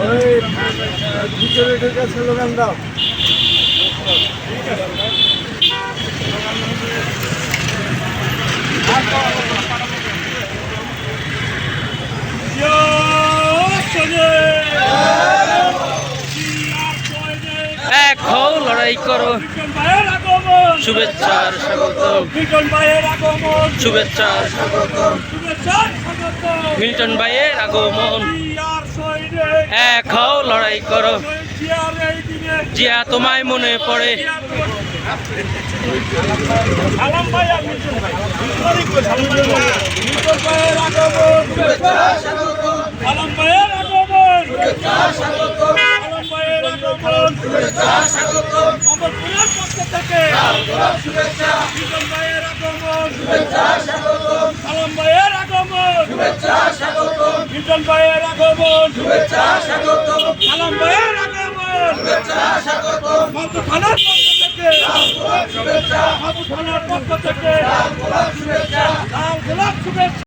ওই ভিতরে ঢুকে স্লোগান দাও। এক হও লড়াই করো, শুভেচ্ছার স্বাগত, শুভেচ্ছার স্বাগত, মিল্টন ভাইয়ের আগমন। এক হও লড়াই করো, জিয়া তোমায় মনে পড়ে। থানার পক্ষ থেকে